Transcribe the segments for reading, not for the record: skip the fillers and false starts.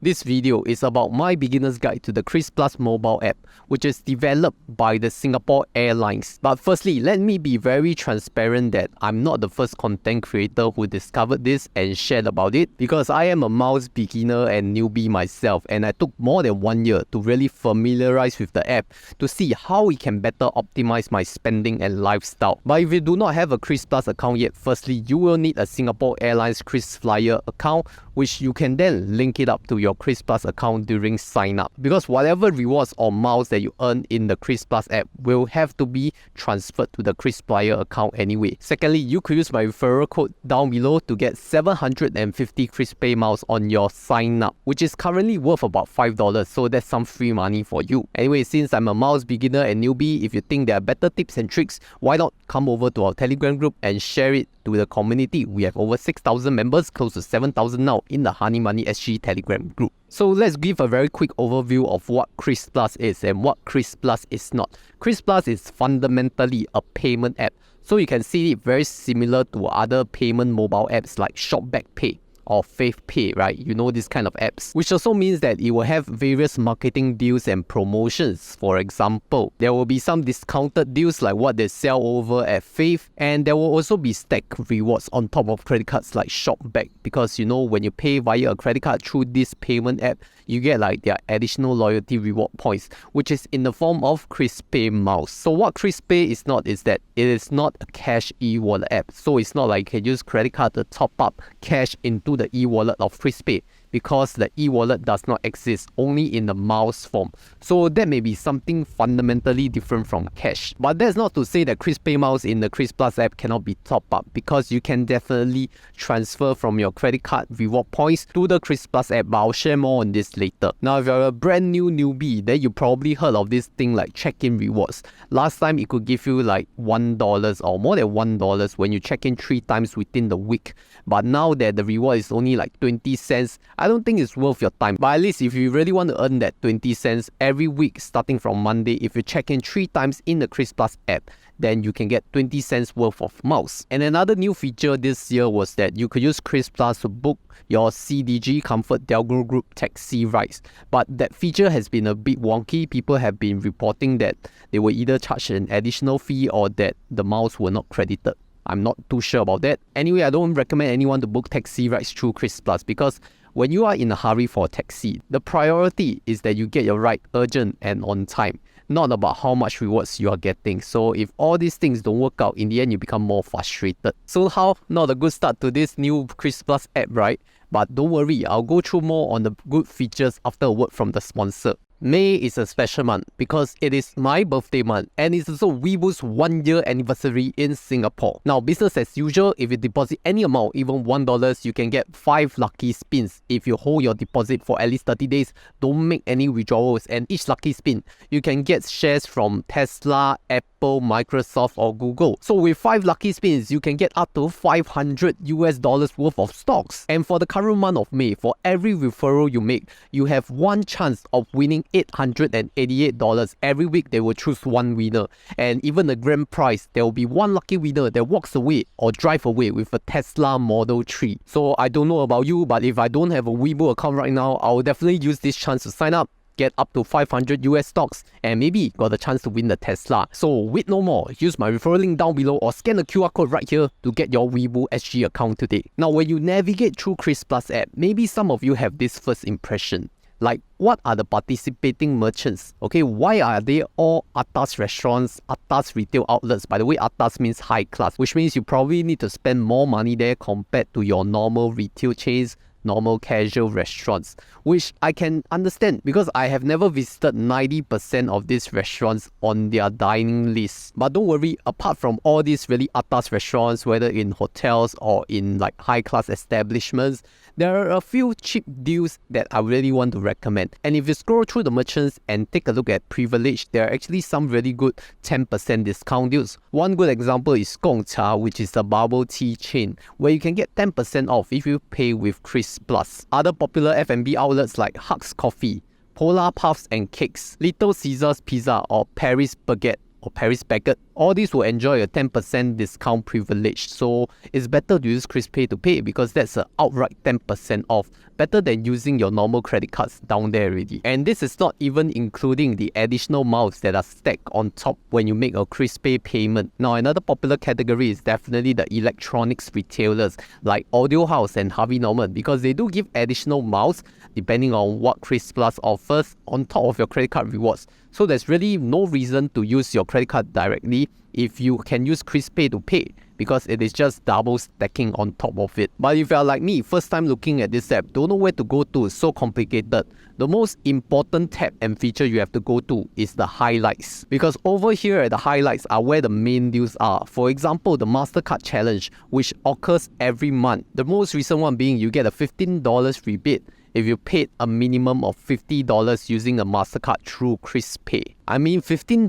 This video is about my beginner's guide to the Kris Plus mobile app, which is developed by the Singapore Airlines. But firstly, let me be very transparent that I'm not the first content creator who discovered this and shared about it, because I am a mouse beginner and newbie myself, and I took more than 1 year to really familiarize with the app to see how we can better optimize my spending and lifestyle. But if you do not have a Kris Plus account yet, firstly, you will need a Singapore Airlines Kris Flyer account, which you can then link it up to your Kris Plus account during sign up, because whatever rewards or miles that you earn in the Kris Plus app will have to be transferred to the Kris Flyer account anyway. Secondly, you could use my referral code down below to get 750 Kris Pay miles on your sign up, which is currently worth about $5, so that's some free money for you. Anyway, since I'm a mouse beginner and newbie, if you think there are better tips and tricks, why not come over to our Telegram group and share it to the community. We have over 6,000 members, close to 7,000 now in the Honey Money SG Telegram group. So let's give a very quick overview of what Kris Plus is and what Kris Plus is not. Kris Plus is fundamentally a payment app, so you can see it very similar to other payment mobile apps like Shopback Pay or Faith Pay, right? You know, this kind of apps, which also means that it will have various marketing deals and promotions. For example, there will be some discounted deals like what they sell over at Faith, and there will also be stacked rewards on top of credit cards like Shopback, because you know, when you pay via a credit card through this payment app, you get like their additional loyalty reward points, which is in the form of Kris Pay miles. So what Kris Pay is not is that it is not a cash e-wallet app. So it's not like you can use credit card to top up cash into the e-wallet of Kris Pay, because the e-wallet does not exist, only in the miles form. So that may be something fundamentally different from cash. But that's not to say that Kris Pay miles in the Kris Plus app cannot be top up, because you can definitely transfer from your credit card reward points to the Kris Plus app, but I'll share more on this later. Now, if you're a brand new newbie, then you probably heard of this thing like check-in rewards. Last time it could give you like $1 or more than $1 when you check in 3 times within the week. But now that the reward is only like 20 cents, I don't think it's worth your time. But at least if you really want to earn that 20 cents every week starting from Monday, if you check in 3 times in the Kris Plus app, then you can get 20 cents worth of miles. And another new feature this year was that you could use Kris Plus to book your CDG Comfort Delgro Group taxi rides. But that feature has been a bit wonky. People have been reporting that they were either charged an additional fee or that the miles were not credited. I'm not too sure about that. Anyway, I don't recommend anyone to book taxi rides through Kris Plus, because when you are in a hurry for a taxi, the priority is that you get your ride urgent and on time, not about how much rewards you are getting. So if all these things don't work out, in the end you become more frustrated. So how? Not a good start to this new Kris Plus app, right? But don't worry, I'll go through more on the good features after a word from the sponsor. May is a special month because it is my birthday month, and it's also Weeboo's 1 year anniversary in Singapore. Now, business as usual, if you deposit any amount, even $1, you can get 5 lucky spins. If you hold your deposit for at least 30 days, don't make any withdrawals, and each lucky spin, you can get shares from Tesla, Apple, Microsoft or Google. So with 5 lucky spins, you can get up to $500 worth of stocks. And for the current month of May, for every referral you make, you have 1 chance of winning $888. Every week they will choose 1 winner, and even the grand prize, there will be 1 lucky winner that walks away or drive away with a Tesla Model 3. So I don't know about you, but if I don't have a Weeboo account right now, I will definitely use this chance to sign up, get up to 500 US stocks, and maybe got a chance to win the Tesla. So wait no more, use my referral link down below or scan the QR code right here to get your Weeboo SG account today. Now, when you navigate through Kris Plus app, maybe some of you have this first impression. Like, what are the participating merchants? Okay, why are they all atas restaurants, atas retail outlets? By the way, atas means high class, which means you probably need to spend more money there compared to your normal retail chains, normal casual restaurants, which I can understand because I have never visited 90% of these restaurants on their dining list. But don't worry, apart from all these really atas restaurants, whether in hotels or in like high-class establishments, there are a few cheap deals that I really want to recommend. And if you scroll through the merchants and take a look at Privilege, there are actually some really good 10% discount deals. One good example is Gong Cha, which is a bubble tea chain, where you can get 10% off if you pay with Kris Plus. Other popular F&B outlets like Huck's Coffee, Polar Puffs and Cakes, Little Caesars Pizza or Paris Baguette, or Paris Baguette, all these will enjoy a 10% discount privilege. So it's better to use Kris Pay to pay because that's an outright 10% off, better than using your normal credit cards down there already. And this is not even including the additional miles that are stacked on top when you make a Kris Pay payment. Now, another popular category is definitely the electronics retailers like Audio House and Harvey Norman, because they do give additional miles depending on what Kris Plus offers on top of your credit card rewards. So there's really no reason to use your credit card directly if you can use Kris Pay to pay, because it is just double stacking on top of it. But if you are like me, first time looking at this app, don't know where to go to, it's so complicated, the most important tab and feature you have to go to is the highlights, because over here at the highlights are where the main deals are. For example, the Mastercard challenge, which occurs every month. The most recent one being you get a $15 rebate if you paid a minimum of $50 using a Mastercard through Kris Pay. I mean, $15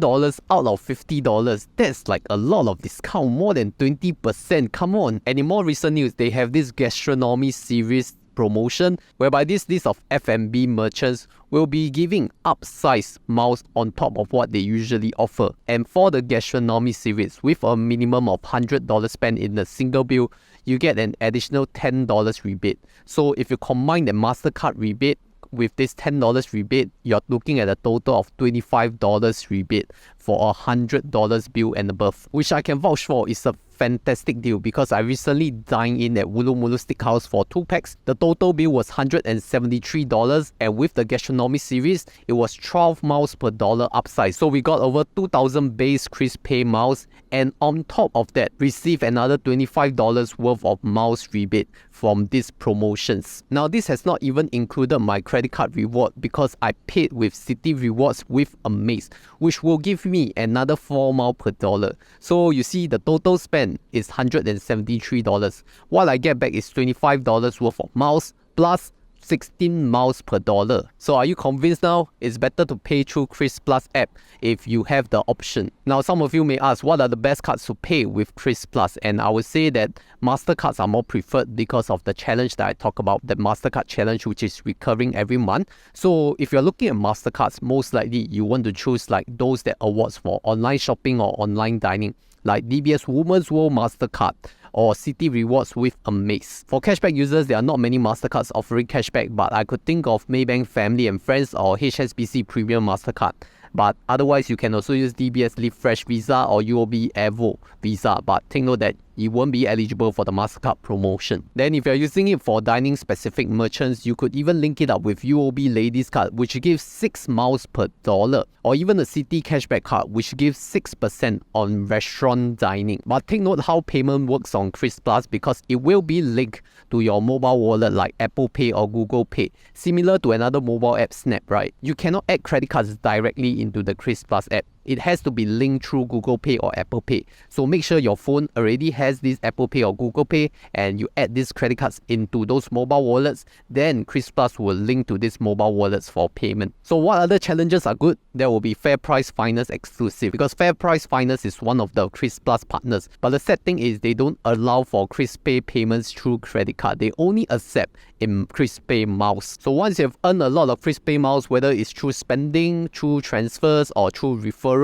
out of $50, that's like a lot of discount, more than 20%, come on. And in more recent news, they have this Gastronomy series promotion, whereby this list of F&B merchants will be giving upsized miles on top of what they usually offer. And for the Gastronomy series, with a minimum of $100 spent in a single bill, you get an additional $10 rebate. So if you combine the Mastercard rebate with this $10 rebate, you're looking at a total of $25 rebate for a $100 bill and above, which I can vouch for is a fantastic deal because I recently dined in at Wooloomooloo Steakhouse for 2 packs. The total bill was $173, and with the Gastronomy series, it was 12 miles per dollar upside. So we got over 2,000 base Kris Pay miles, and on top of that, receive another $25 worth of miles rebate from these promotions. Now, this has not even included my credit card reward because I paid with Citi rewards with Amaze, which will give me another 4 miles per dollar. So you see, the total spend is $173. What I get back is $25 worth of miles plus 16 miles per dollar. So are you convinced now? It's better to pay through Kris Plus app if you have the option. Now, some of you may ask, what are the best cards to pay with Kris Plus? And I would say that Mastercards are more preferred because of the challenge that I talk about, the Mastercard challenge, which is recurring every month. So if you're looking at Mastercards, most likely you want to choose like those that awards for online shopping or online dining, like DBS Women's World Mastercard or Citi Rewards with Amaze. For cashback users, there are not many Mastercards offering cashback, but I could think of Maybank Family and Friends or HSBC Premium Mastercard. But otherwise, you can also use DBS Live Fresh Visa or UOB Evo Visa, but take note that you won't be eligible for the Mastercard promotion. Then if you're using it for dining specific merchants, you could even link it up with UOB Ladies Card, which gives 6 miles per dollar, or even the Citi Cashback Card, which gives 6% on restaurant dining. But take note how payment works on Kris Plus, because it will be linked to your mobile wallet like Apple Pay or Google Pay, similar to another mobile app XNAP, right? You cannot add credit cards directly into the Kris Plus app. It has to be linked through Google Pay or Apple Pay. So make sure your phone already has this Apple Pay or Google Pay and you add these credit cards into those mobile wallets. Then Kris Plus will link to these mobile wallets for payment. So what other challenges are good? There will be Fair Price Finance exclusive, because Fair Price Finance is one of the Kris Plus partners. But the sad thing is they don't allow for Kris Pay payments through credit card. They only accept in Kris Pay miles. So once you've earned a lot of Kris Pay miles, whether it's through spending, through transfers or through referrals,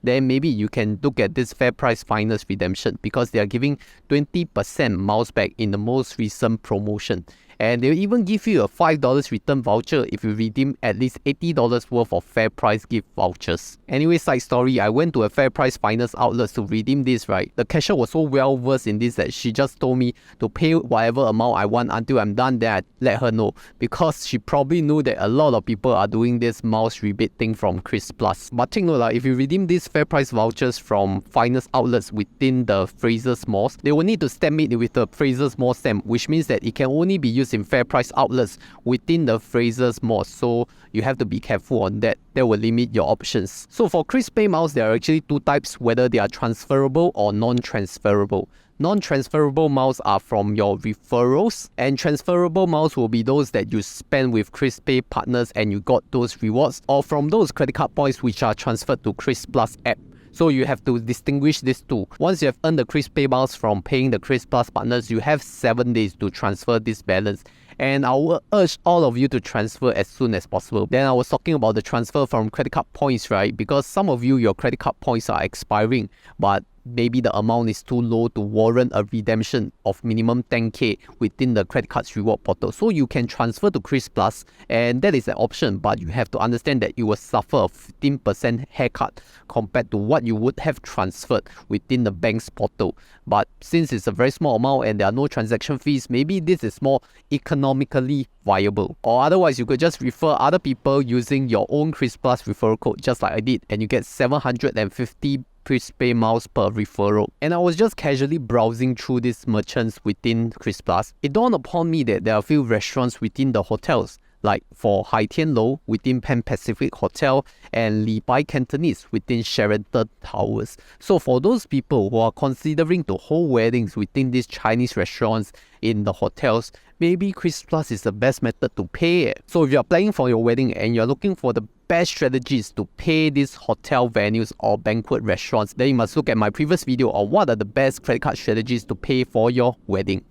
then maybe you can look at this Fair Price Finance redemption, because they are giving 20% miles back in the most recent promotion. And they'll even give you a $5 return voucher if you redeem at least $80 worth of Fair Price gift vouchers. Anyway, side story, I went to a Fair Price Finance outlet to redeem this, right? The cashier was so well versed in this that she just told me to pay whatever amount I want until I'm done, then I let her know, because she probably knew that a lot of people are doing this miles rebate thing from Kris Plus. But take note, if you redeem these Fair Price vouchers from finance outlets within the Fraser's malls, they will need to stamp it with the Fraser's Mall stamp, which means that it can only be used in Fair Price outlets within the Fraser's Mall. So you have to be careful on that. That will limit your options. So for Kris Pay miles, there are actually 2 types, whether they are transferable or non-transferable. Non-transferable miles are from your referrals, and transferable miles will be those that you spend with Kris Pay partners and you got those rewards, or from those credit card points which are transferred to Kris Plus app. So you have to distinguish these two. Once you have earned the Kris Pay miles from paying the Kris Plus partners, you have 7 days to transfer this balance. and I will urge all of you to transfer as soon as possible. Then I was talking about the transfer from credit card points, right? Because some of you, your credit card points are expiring, but maybe the amount is too low to warrant a redemption of minimum 10k within the credit cards reward portal. So you can transfer to Kris Plus, and that is an option, but you have to understand that you will suffer a 15% haircut compared to what you would have transferred within the bank's portal. But since it's a very small amount and there are no transaction fees, maybe this is more economically viable. Or otherwise, you could just refer other people using your own Kris Plus referral code, just like I did, and you get 750 Kris Pay miles per referral. And I was just casually browsing through these merchants within Kris Plus. It dawned upon me that there are a few restaurants within the hotels, like for Hai Tian Lou within Pan Pacific Hotel and Li Bai Cantonese within Sheraton Towers. So for those people who are considering to hold weddings within these Chinese restaurants in the hotels, maybe Kris Plus is the best method to pay. So if you're planning for your wedding and you're looking for the best strategies to pay these hotel venues or banquet restaurants, then you must look at my previous video on what are the best credit card strategies to pay for your wedding.